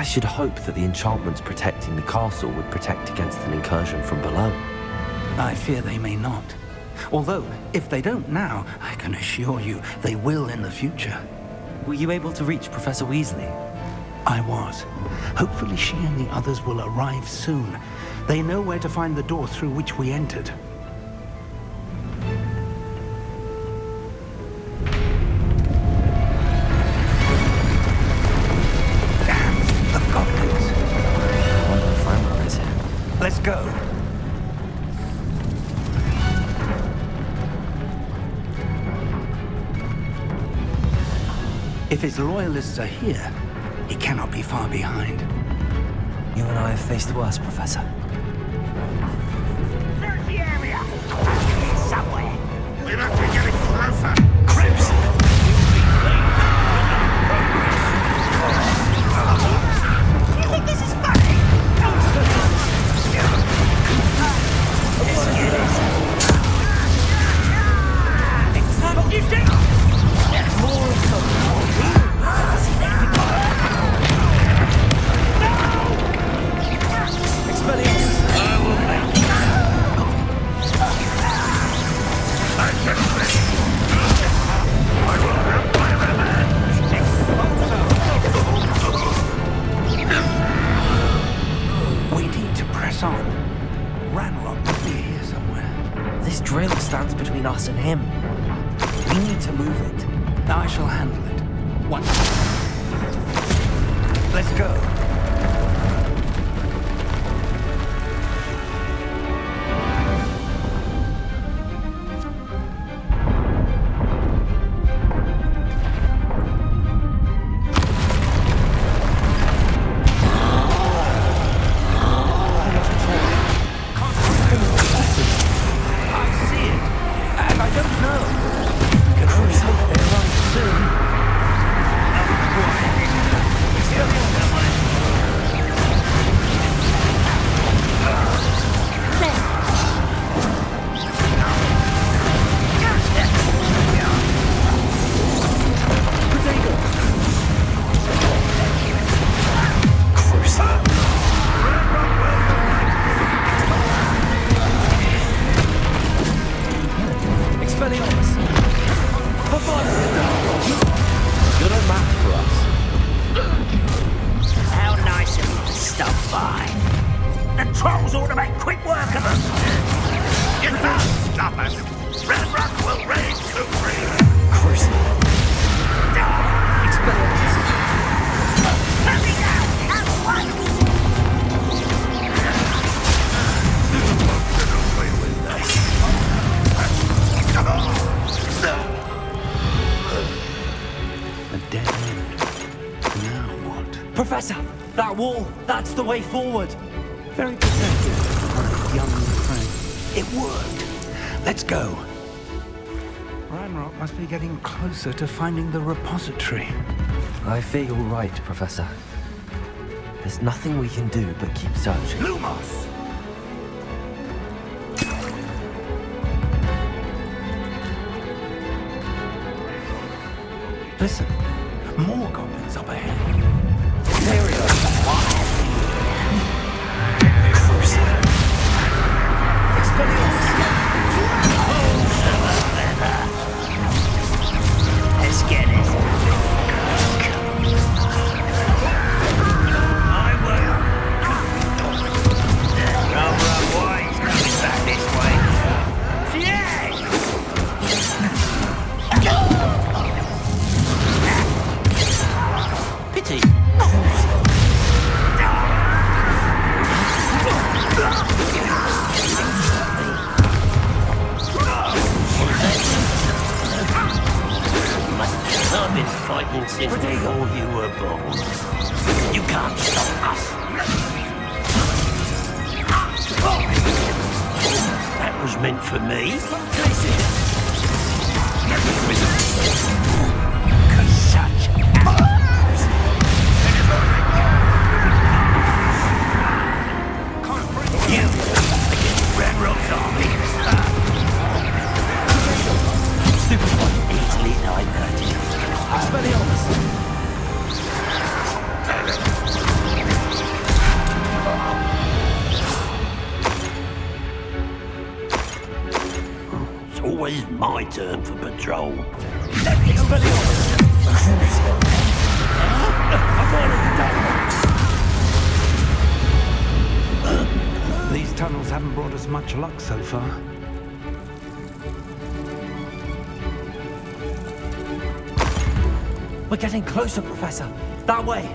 should hope that the enchantments protecting the castle would protect against an incursion from below. I fear they may not. Although, if they don't now, I can assure you they will in the future. Were you able to reach Professor Weasley? I was. Hopefully she and the others will arrive soon. They know where to find the door through which we entered. Damn, the goblins. I wonder if Ramrock is here. Let's go. If his loyalists are here, he cannot be far behind. You and I have faced worse, Professor. Search the area! He's somewhere! We must be getting closer! Crimson! You think this is funny? What do you think? More of We need to press on. Ranrock must be here somewhere. This drill stands between us and him. We need to move it. I shall handle it. Once. Let's go. How nice of you to stop by. The trolls ought to make quick work of us. You can't stop us! Ranrock will reign supreme! Let me down at once! A dead end. Now what? Professor, that wall, that's the way forward. Very perceptive for a young friend. It worked. Let's go. Ranrock must be getting closer to finding the repository. I fear you're right, Professor. There's nothing we can do but keep searching. Lumos! Listen, more goblins up ahead. There we go. Let's get it. I will. Why he's coming back this way? Yeah! Pity. I've been fighting since before you were born. You can't stop us. That was meant for me. Such you against Ranrock's army. Stupid one. Easily diverted. Expelliarmus. my turn for patrol. These tunnels haven't brought us much luck so far. We're getting closer, Professor. That way.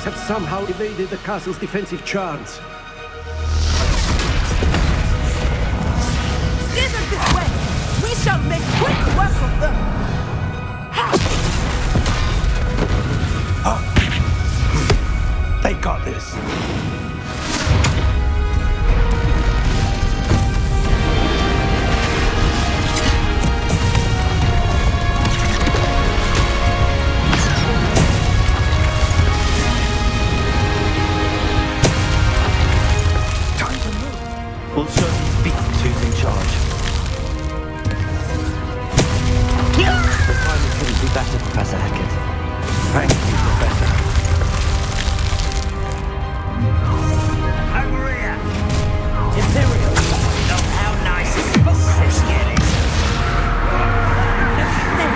Have somehow evaded the castle's defensive charms. Steer them this way! We shall make quick work of them! They got this. We'll show these beasts who's in charge. The timing couldn't be better, Professor Hackett. Thank you, Professor. Over here. Imperial! Oh, how nice is this getting? This way.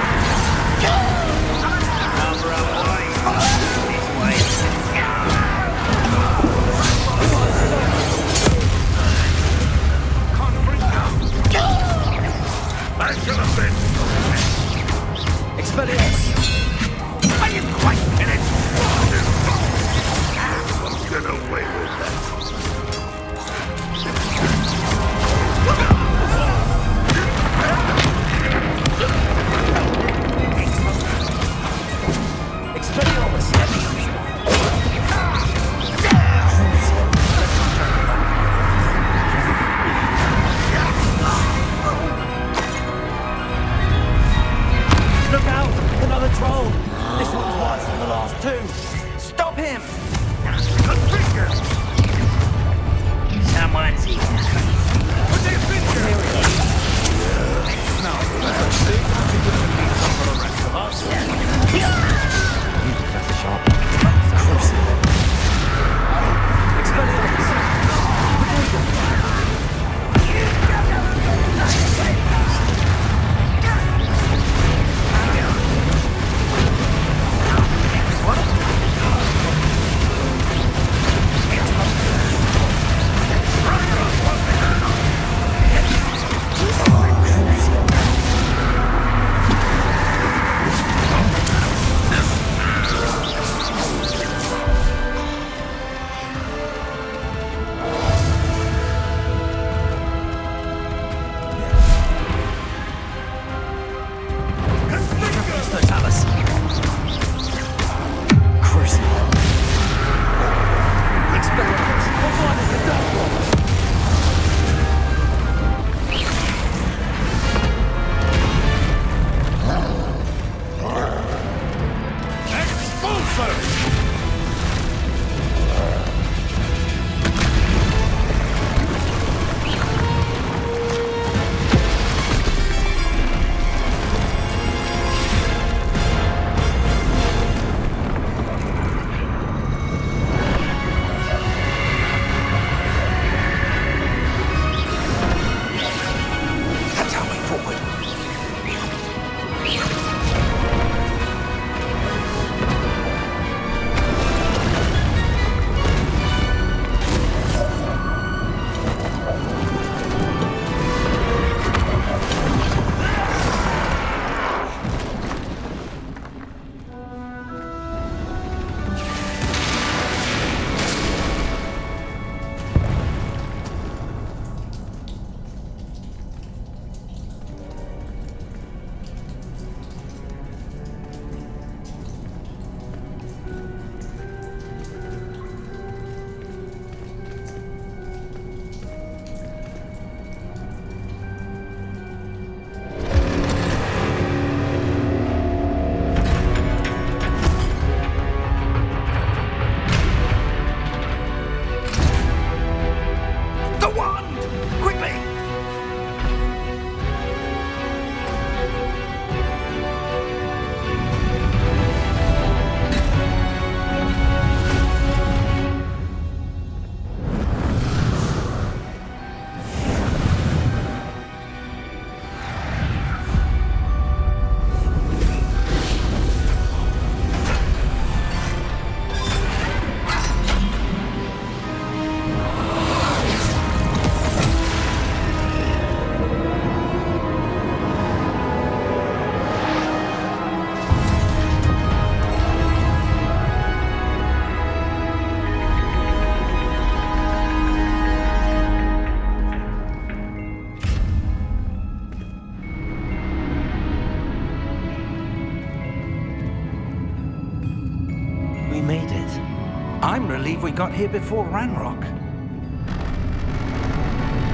I'm relieved we got here before Ranrock.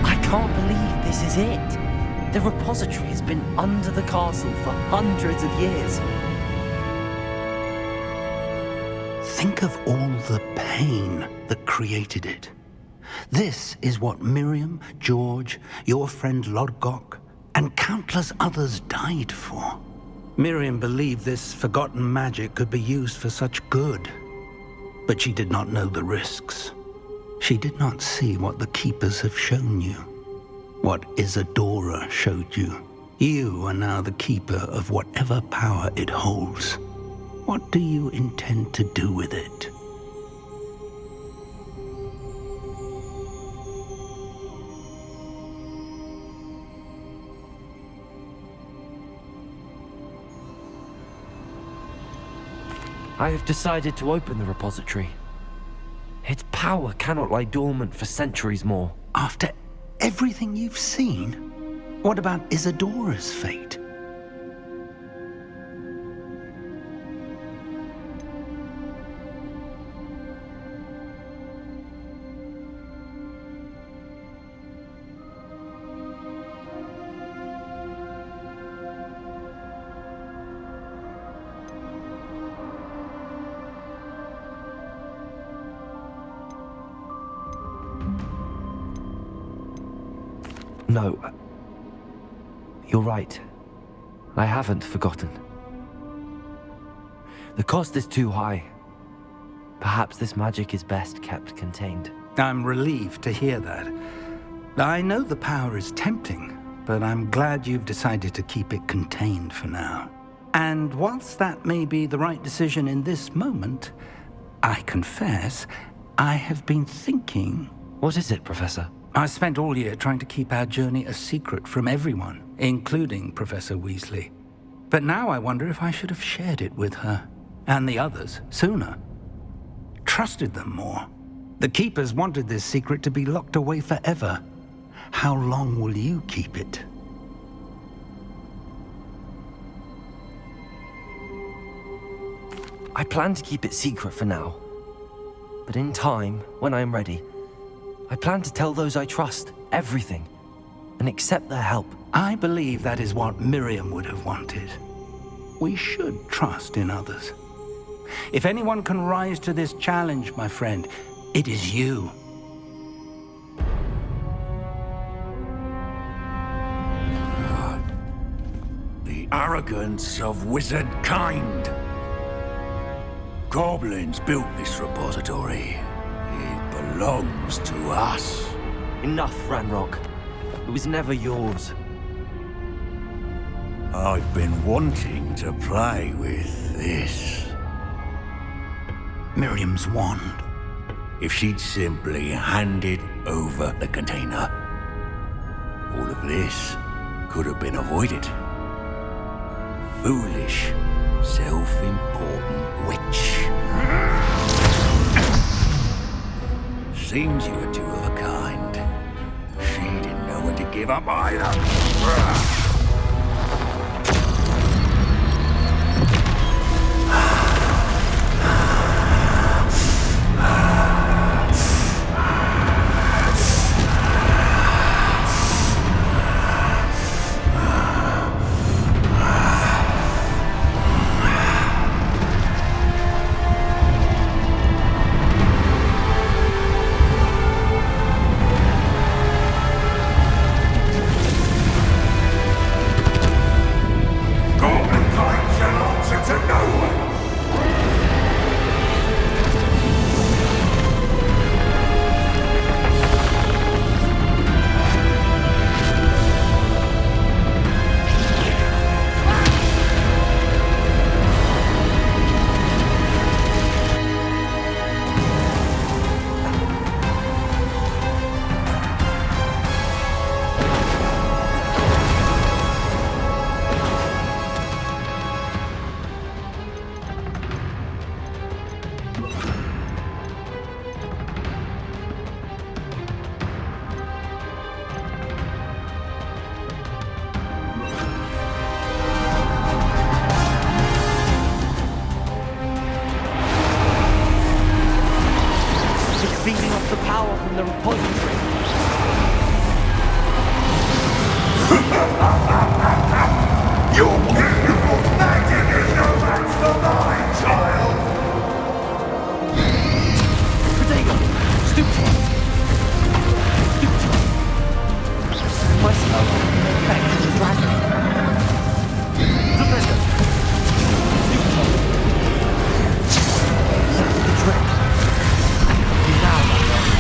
I can't believe this is it. The repository has been under the castle for hundreds of years. Think of all the pain that created it. This is what Miriam, George, your friend Lodgok, and countless others died for. Miriam believed this forgotten magic could be used for such good, but she did not know the risks. She did not see what the Keepers have shown you, what Isadora showed you. You are now the Keeper of whatever power it holds. What do you intend to do with it? I have decided to open the repository. Its power cannot lie dormant for centuries more. After everything you've seen, what about Isadora's fate? No. You're right. I haven't forgotten. The cost is too high. Perhaps this magic is best kept contained. I'm relieved to hear that. I know the power is tempting, but I'm glad you've decided to keep it contained for now. And whilst that may be the right decision in this moment, I confess, I have been thinking... What is it, Professor? I spent all year trying to keep our journey a secret from everyone, including Professor Weasley. But now I wonder if I should have shared it with her, and the others, sooner. Trusted them more. The Keepers wanted this secret to be locked away forever. How long will you keep it? I plan to keep it secret for now. But in time, when I am ready, I plan to tell those I trust everything and accept their help. I believe that is what Miriam would have wanted. We should trust in others. If anyone can rise to this challenge, my friend, it is you. The arrogance of wizard kind. Goblins built this repository. It belongs to us. Enough, Ranrock. It was never yours. I've been wanting to play with this. Miriam's wand. If she'd simply handed over the container, all of this could have been avoided. Foolish, self-important witch. Seems you were two of a kind. She didn't know when to give up either. the power from the repository. Your beautiful magic is no match for mine, child! Protego! Stupid! Stupid! My spell affects the dragon. Defender! Stupid! That's the trick. Now, my lord.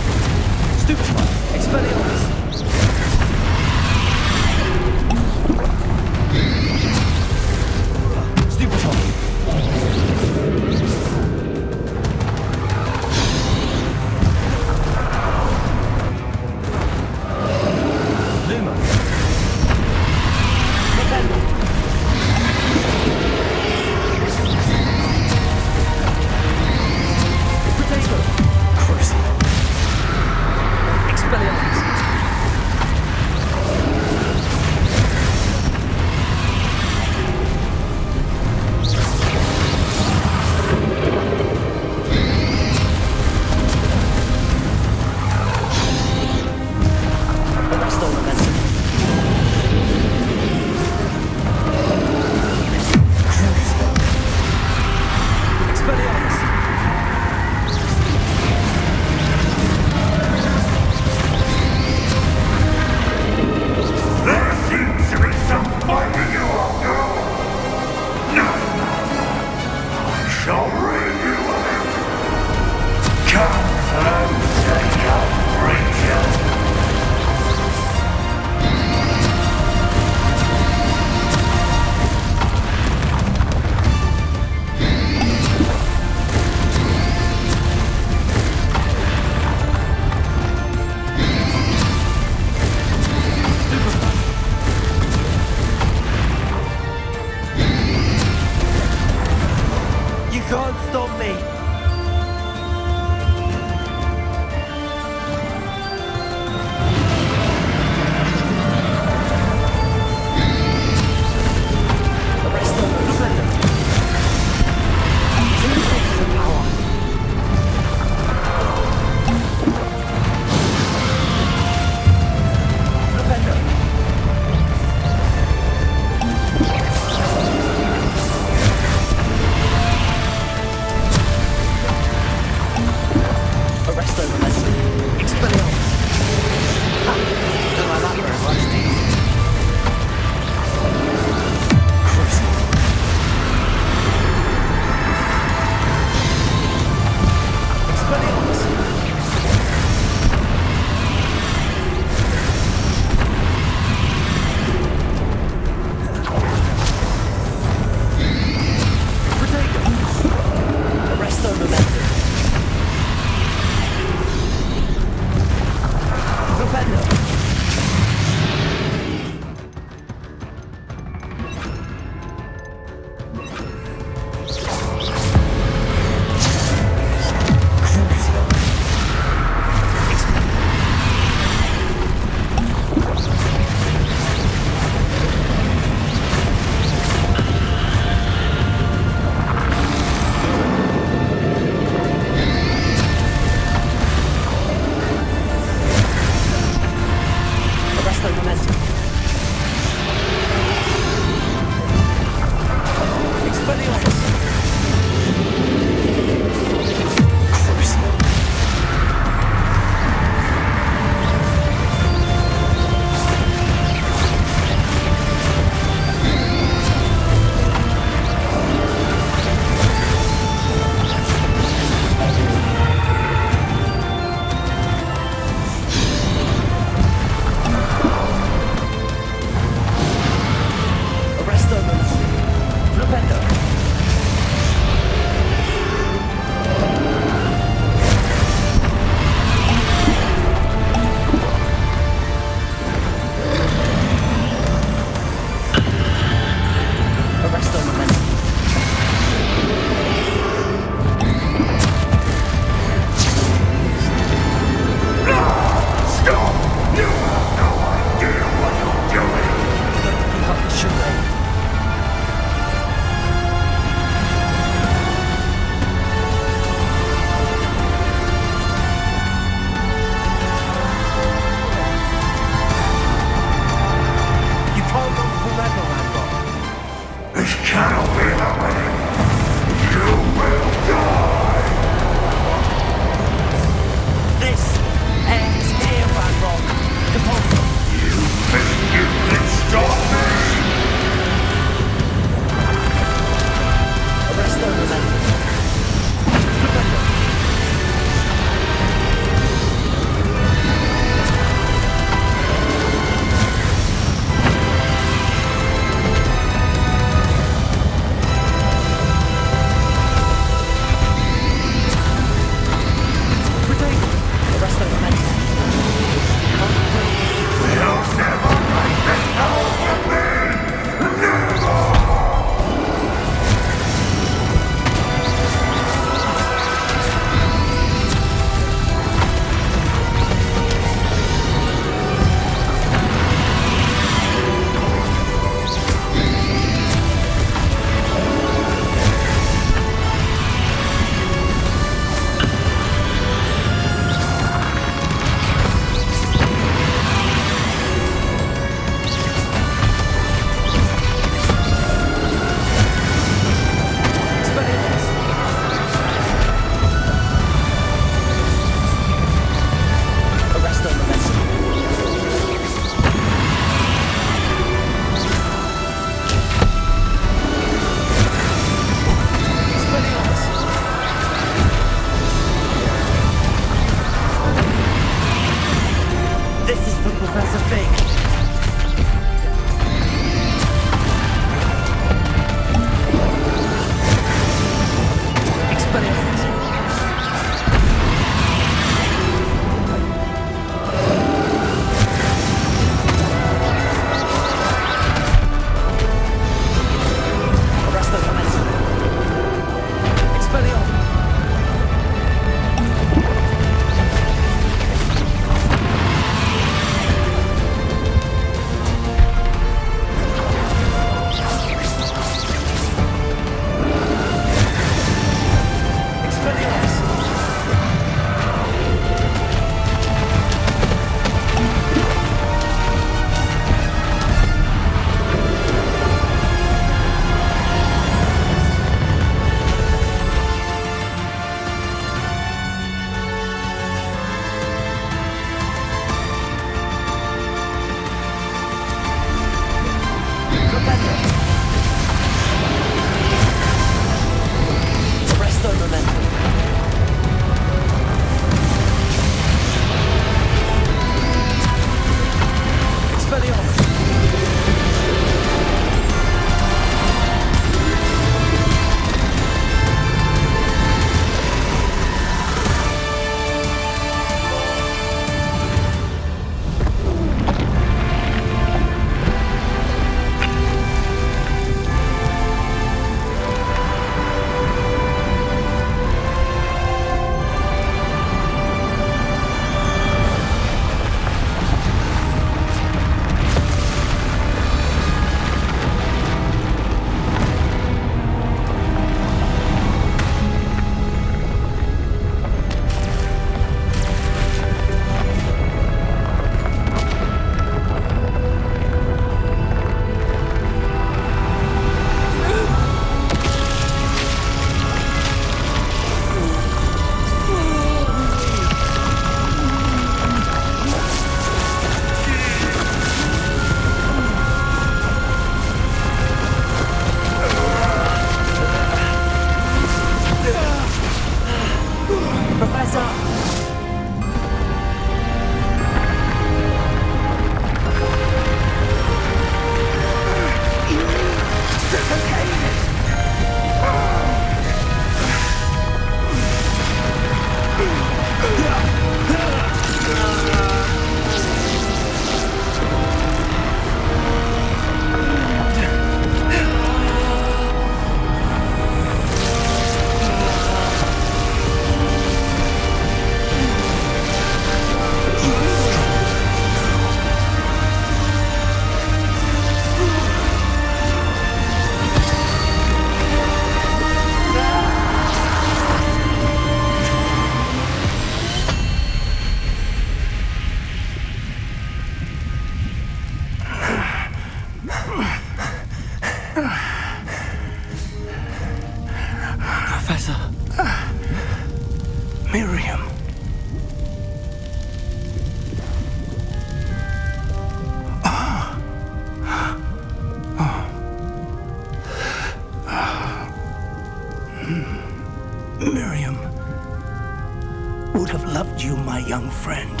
would have loved you, my young friend.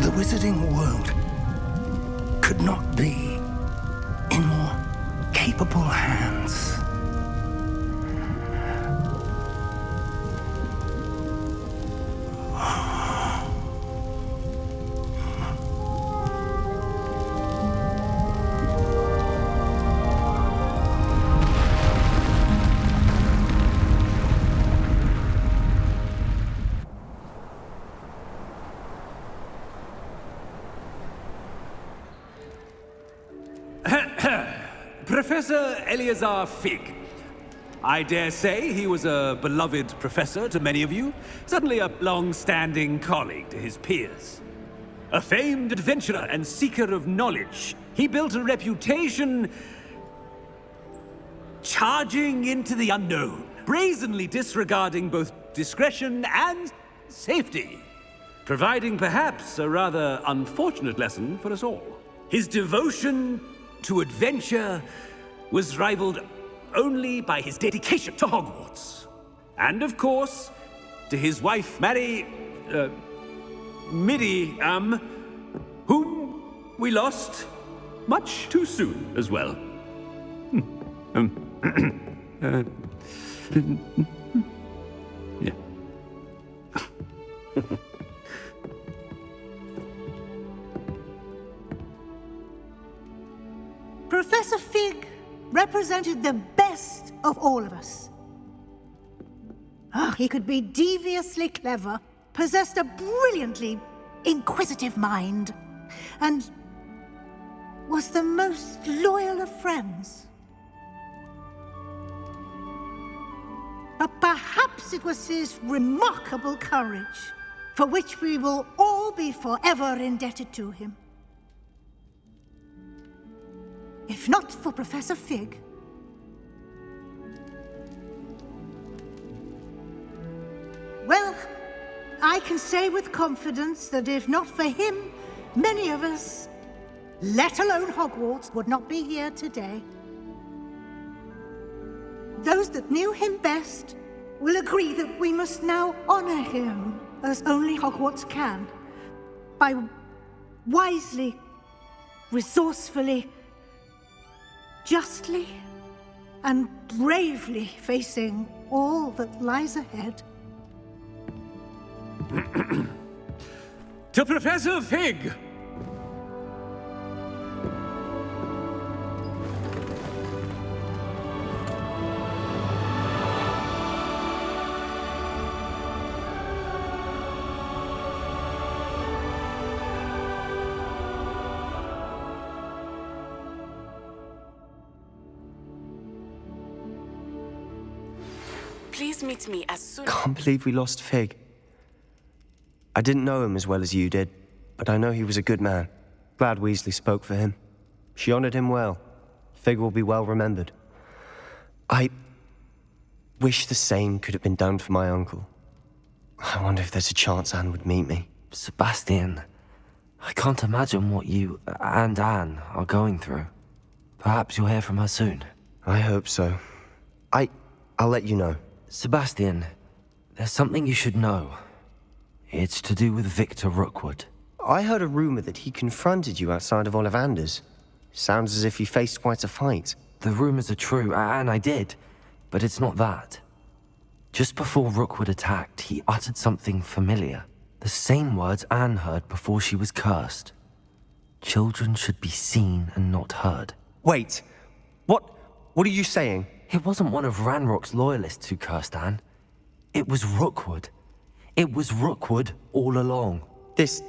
The wizarding world could not be in more capable hands. Professor Eleazar Fig. I dare say he was a beloved professor to many of you, certainly a long-standing colleague to his peers. A famed adventurer and seeker of knowledge, he built a reputation charging into the unknown, brazenly disregarding both discretion and safety, providing perhaps a rather unfortunate lesson for us all. His devotion to adventure was rivaled only by his dedication to Hogwarts. And of course, to his wife, Midi, whom we lost much too soon as well. Yeah. Professor Fig represented the best of all of us. He could be deviously clever, possessed a brilliantly inquisitive mind, and was the most loyal of friends. But perhaps it was his remarkable courage, for which we will all be forever indebted to him. If not for Professor Fig, well, I can say with confidence that if not for him, many of us, let alone Hogwarts, would not be here today. Those that knew him best will agree that we must now honor him as only Hogwarts can, by wisely, resourcefully, justly and bravely facing all that lies ahead. To Professor Fig! Please meet me as soon. Can't believe we lost Fig. I didn't know him as well as you did, but I know he was a good man. Glad Weasley spoke for him. She honored him well. Fig will be well remembered. I wish the same could have been done for my uncle. I wonder if there's a chance Anne would meet me. Sebastian, I can't imagine what you and Anne are going through. Perhaps you'll hear from her soon. I hope so. I'll let you know. Sebastian, there's something you should know. It's to do with Victor Rookwood. I heard a rumor that he confronted you outside of Ollivander's. Sounds as if you faced quite a fight. The rumors are true, and I did, but it's not that. Just before Rookwood attacked, he uttered something familiar. The same words Anne heard before she was cursed. Children should be seen and not heard. Wait, what are you saying? It wasn't one of Ranrock's loyalists who cursed Anne. It was Rookwood. It was Rookwood all along. This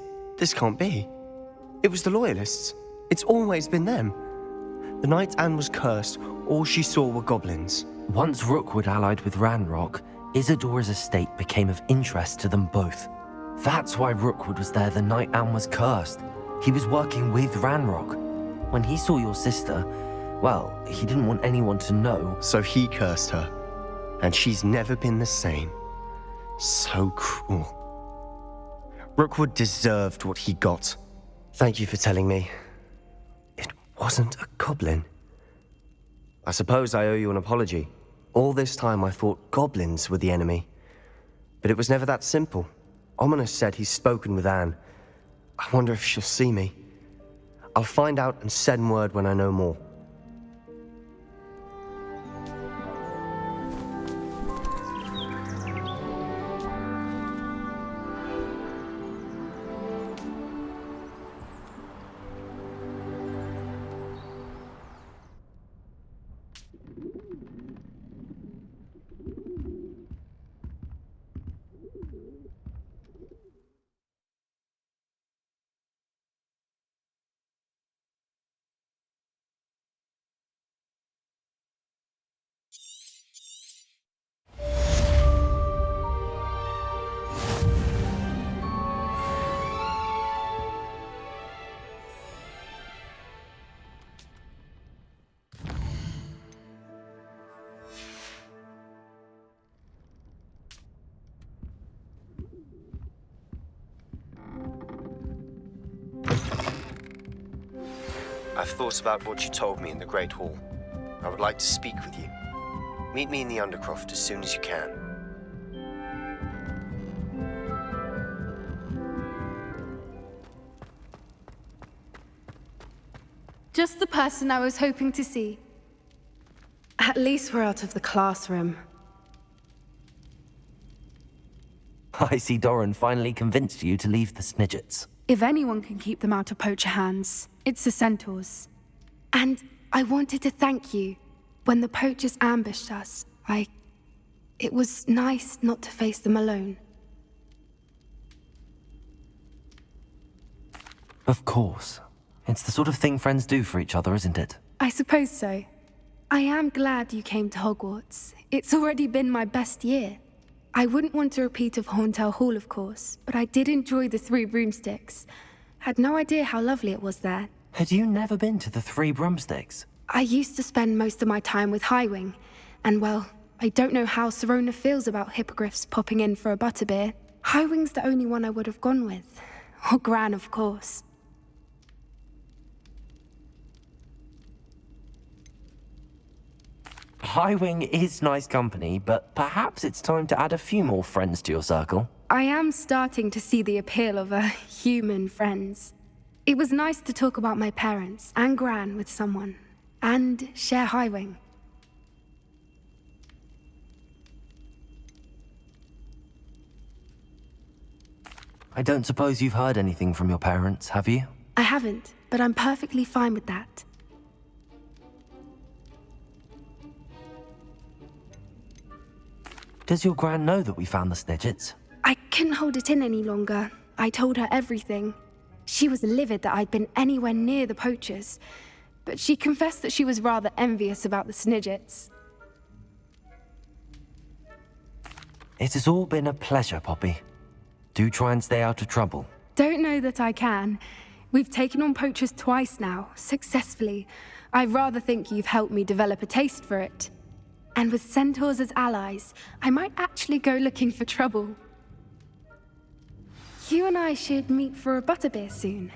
can't be. It was the Loyalists. It's always been them. The night Anne was cursed, all she saw were goblins. Once Rookwood allied with Ranrock, Isadora's estate became of interest to them both. That's why Rookwood was there the night Anne was cursed. He was working with Ranrock. When he saw your sister, well, he didn't want anyone to know. So he cursed her. And she's never been the same. So cruel. Rookwood deserved what he got. Thank you for telling me. It wasn't a goblin. I suppose I owe you an apology. All this time I thought goblins were the enemy. But it was never that simple. Ominous said he's spoken with Anne. I wonder if she'll see me. I'll find out and send word when I know more. I've thought about what you told me in the Great Hall. I would like to speak with you. Meet me in the Undercroft as soon as you can. Just the person I was hoping to see. At least we're out of the classroom. I see Doran finally convinced you to leave the Snidgets. If anyone can keep them out of poacher hands, it's the centaurs. And I wanted to thank you. When the poachers ambushed us, it was nice not to face them alone. Of course. It's the sort of thing friends do for each other, isn't it? I suppose so. I am glad you came to Hogwarts. It's already been my best year. I wouldn't want a repeat of Horntail Hall, of course, but I did enjoy the Three Broomsticks. Had no idea how lovely it was there. Had you never been to the Three Broomsticks? I used to spend most of my time with Highwing, and well, I don't know how Serona feels about hippogriffs popping in for a butterbeer. Highwing's the only one I would have gone with. Or Gran, of course. Highwing is nice company, but perhaps it's time to add a few more friends to your circle. I am starting to see the appeal of human friends. It was nice to talk about my parents and Gran with someone, and share Highwing. I don't suppose you've heard anything from your parents, have you? I haven't, but I'm perfectly fine with that. Does your Gran know that we found the Snidgets? I couldn't hold it in any longer. I told her everything. She was livid that I'd been anywhere near the poachers, but she confessed that she was rather envious about the Snidgets. It has all been a pleasure, Poppy. Do try and stay out of trouble. Don't know that I can. We've taken on poachers twice now, successfully. I rather think you've helped me develop a taste for it. And with centaurs as allies, I might actually go looking for trouble. You and I should meet for a butterbeer soon.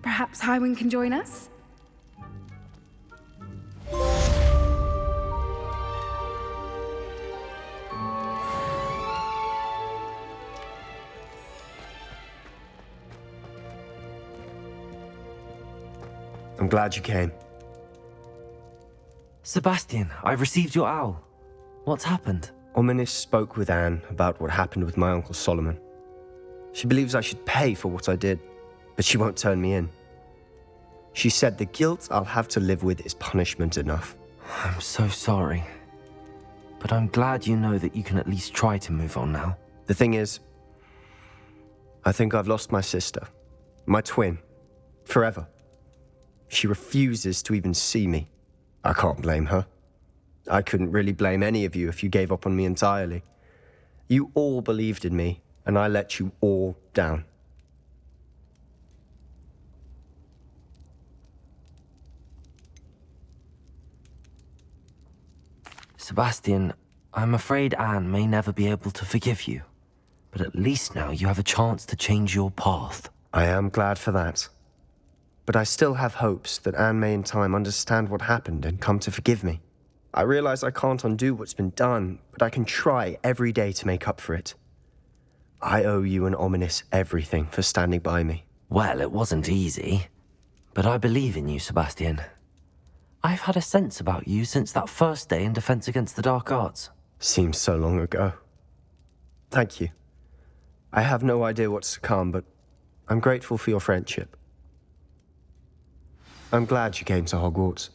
Perhaps Highwing can join us? I'm glad you came. Sebastian, I've received your owl. What's happened? Ominous spoke with Anne about what happened with my Uncle Solomon. She believes I should pay for what I did, but she won't turn me in. She said the guilt I'll have to live with is punishment enough. I'm so sorry. But I'm glad you know that you can at least try to move on now. The thing is, I think I've lost my sister, my twin, forever. She refuses to even see me. I can't blame her. I couldn't really blame any of you if you gave up on me entirely. You all believed in me, and I let you all down. Sebastian, I'm afraid Anne may never be able to forgive you. But at least now you have a chance to change your path. I am glad for that. But I still have hopes that Anne may in time understand what happened and come to forgive me. I realize I can't undo what's been done, but I can try every day to make up for it. I owe you and Ominous everything for standing by me. Well, it wasn't easy, but I believe in you, Sebastian. I've had a sense about you since that first day in Defense Against the Dark Arts. Seems so long ago. Thank you. I have no idea what's to come, but I'm grateful for your friendship. I'm glad you came to Hogwarts.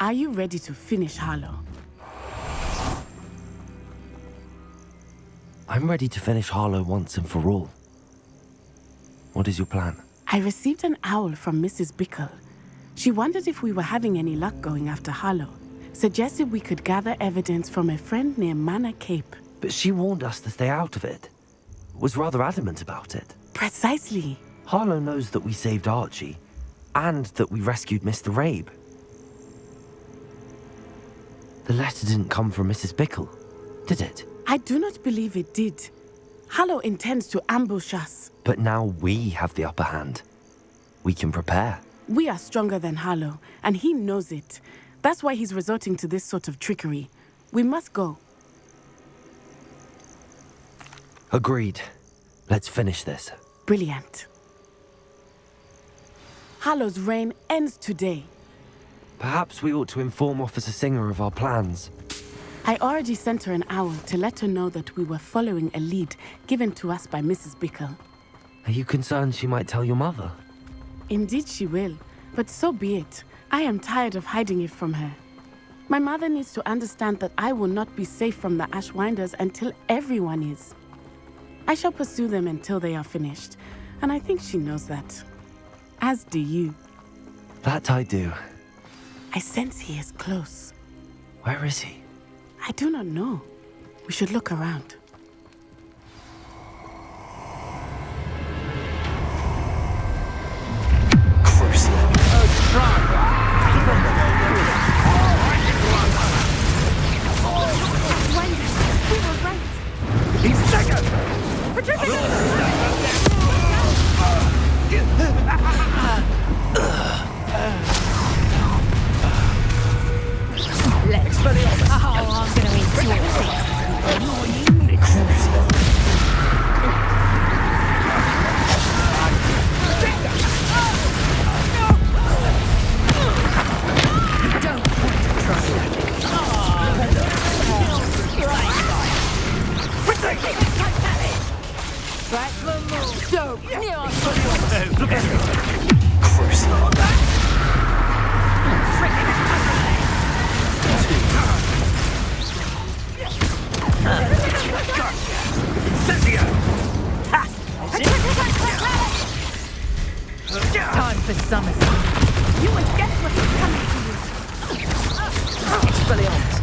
Are you ready to finish Harlow? I'm ready to finish Harlow once and for all. What is your plan? I received an owl from Mrs. Bickle. She wondered if we were having any luck going after Harlow. Suggested we could gather evidence from a friend near Manor Cape. But she warned us to stay out of it. Was rather adamant about it. Precisely. Harlow knows that we saved Archie, and that we rescued Mr. Rabe. The letter didn't come from Mrs. Bickle, did it? I do not believe it did. Harlow intends to ambush us. But now we have the upper hand. We can prepare. We are stronger than Harlow, and he knows it. That's why he's resorting to this sort of trickery. We must go. Agreed. Let's finish this. Brilliant. Harlow's reign ends today. Perhaps we ought to inform Officer Singer of our plans. I already sent her an owl to let her know that we were following a lead given to us by Mrs. Bickle. Are you concerned she might tell your mother? Indeed she will, but so be it. I am tired of hiding it from her. My mother needs to understand that I will not be safe from the Ashwinders until everyone is. I shall pursue them until they are finished, and I think she knows that. As do you. That I do. I sense he is close. Where is he? I do not know. We should look around. He's second! I'm gonna eat your Time for summer. You will guess what is coming to you. Expelliarmus.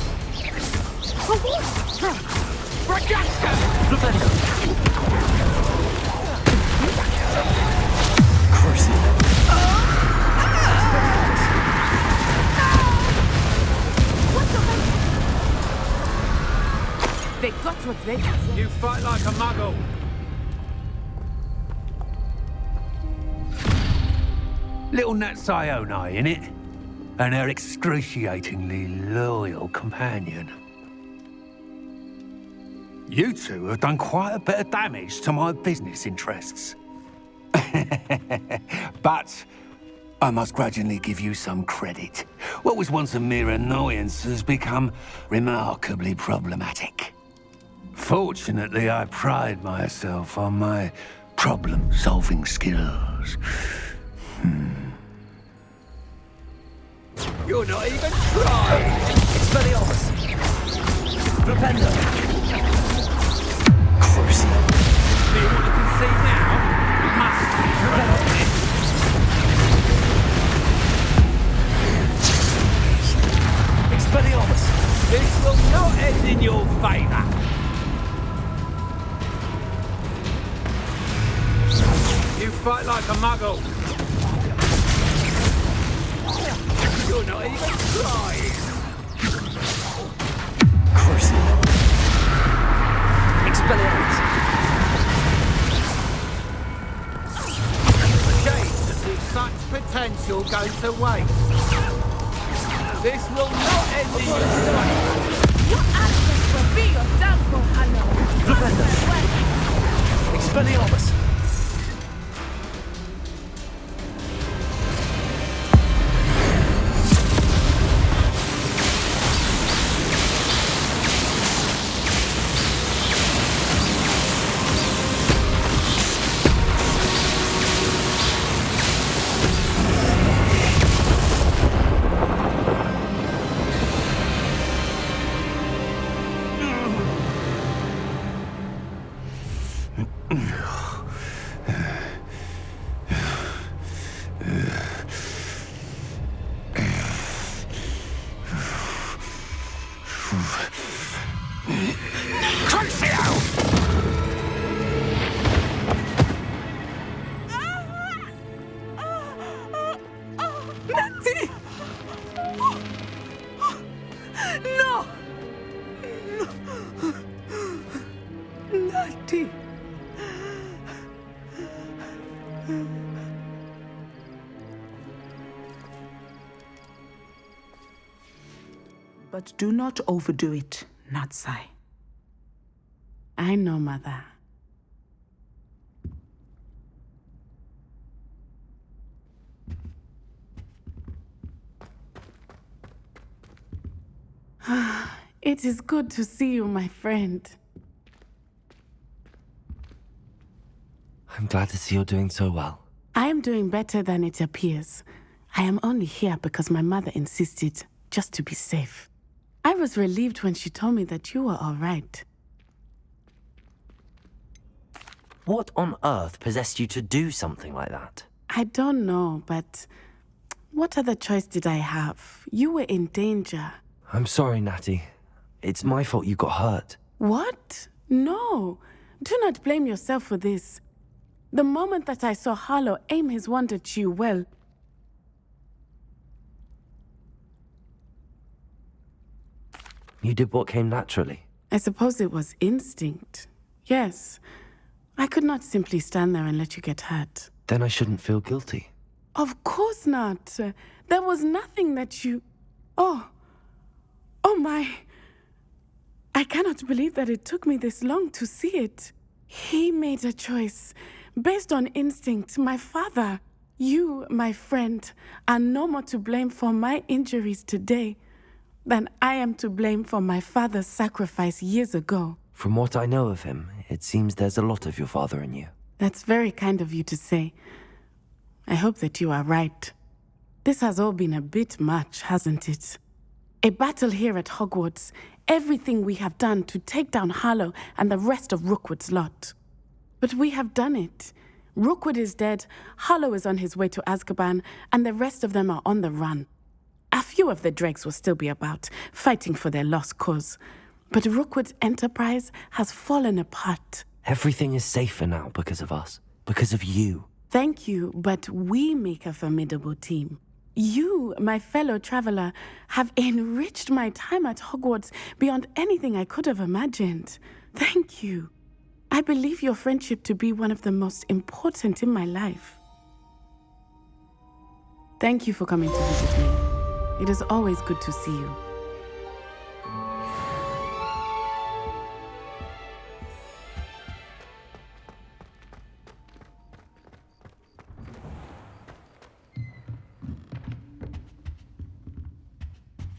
They got what they deserve. You fight like a muggle. Little Nat Sione, innit? And her excruciatingly loyal companion. You two have done quite a bit of damage to my business interests. But I must grudgingly give you some credit. What was once a mere annoyance has become remarkably problematic. Fortunately, I pride myself on my problem-solving skills. You're not even trying! Expelliarmus! Flipendo! Crucial. See what you can see now? Must be Expelliarmus! This will not end in your favor. You fight like a muggle. You're not even trying. Crucial. Expelliarmus! Shame to see such potential go to waste. This will not end in your favor. Your actions will be your downfall, Hello. Flipendo! Expelliarmus! No! Natty! But do not overdo it, Natsai. I know, Mother. It is good to see you, my friend. I'm glad to see you're doing so well. I am doing better than it appears. I am only here because my mother insisted, just to be safe. I was relieved when she told me that you were all right. What on earth possessed you to do something like that? I don't know, but what other choice did I have? You were in danger. I'm sorry, Natty. It's my fault you got hurt. What? No. Do not blame yourself for this. The moment that I saw Harlow aim his wand at you, well... You did what came naturally. I suppose it was instinct. Yes. I could not simply stand there and let you get hurt. Then I shouldn't feel guilty. Of course not. There was nothing that you... Oh my... I cannot believe that it took me this long to see it. He made a choice based on instinct. My father, you, my friend, are no more to blame for my injuries today than I am to blame for my father's sacrifice years ago. From what I know of him, it seems there's a lot of your father in you. That's very kind of you to say. I hope that you are right. This has all been a bit much, hasn't it? A battle here at Hogwarts, everything we have done to take down Harlow and the rest of Rookwood's lot. But we have done it. Rookwood is dead, Harlow is on his way to Azkaban, and the rest of them are on the run. A few of the dregs will still be about, fighting for their lost cause. But Rookwood's enterprise has fallen apart. Everything is safer now because of us, because of you. Thank you, but we make a formidable team. You, my fellow traveler, have enriched my time at Hogwarts beyond anything I could have imagined. Thank you. I believe your friendship to be one of the most important in my life. Thank you for coming to visit me. It is always good to see you.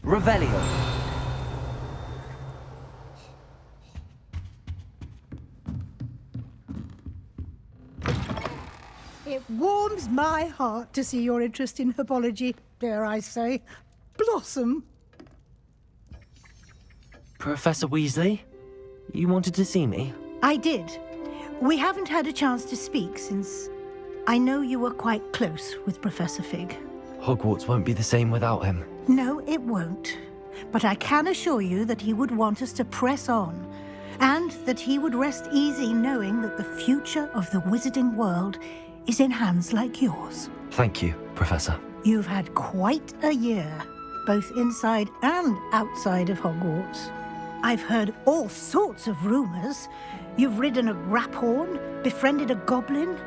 Revelio. It warms my heart to see your interest in herbology, dare I say, blossom. Professor Weasley? You wanted to see me? I did. We haven't had a chance to speak since I know you were quite close with Professor Fig. Hogwarts won't be the same without him. No, it won't. But I can assure you that he would want us to press on, and that he would rest easy knowing that the future of the wizarding world is in hands like yours. Thank you, Professor. You've had quite a year, both inside and outside of Hogwarts. I've heard all sorts of rumors. You've ridden a graphorn, befriended a goblin,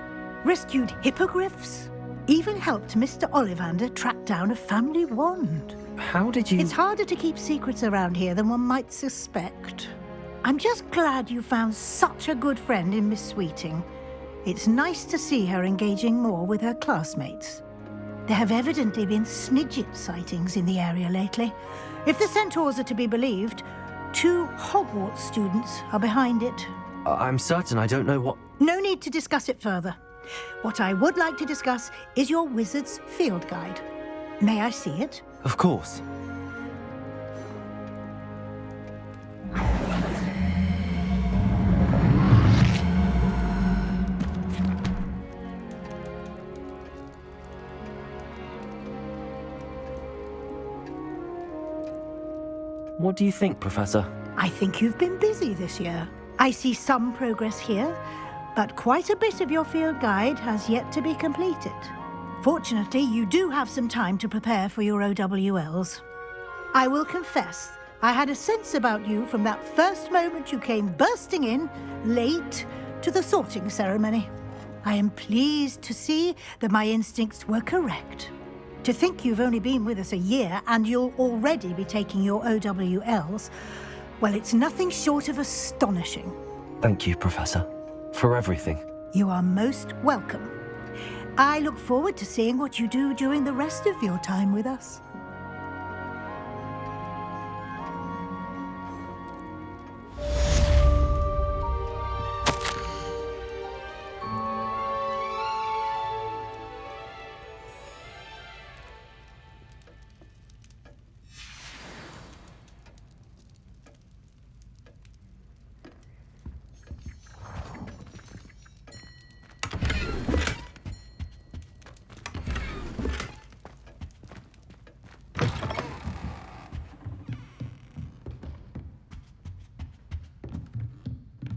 rescued hippogriffs, even helped Mr. Ollivander track down a family wand. How did you... It's harder to keep secrets around here than one might suspect. I'm just glad you found such a good friend in Miss Sweeting. It's nice to see her engaging more with her classmates. There have evidently been Snidget sightings in the area lately. If the centaurs are to be believed, 2 Hogwarts students are behind it. I'm certain I don't know what... No need to discuss it further. What I would like to discuss is your wizard's field guide. May I see it? Of course. What do you think, Professor? I think you've been busy this year. I see some progress here, but quite a bit of your field guide has yet to be completed. Fortunately, you do have some time to prepare for your OWLs. I will confess, I had a sense about you from that first moment you came bursting in, late, to the sorting ceremony. I am pleased to see that my instincts were correct. To think you've only been with us a year and you'll already be taking your OWLs, well, it's nothing short of astonishing. Thank you, Professor, for everything. You are most welcome. I look forward to seeing what you do during the rest of your time with us.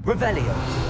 Revelio.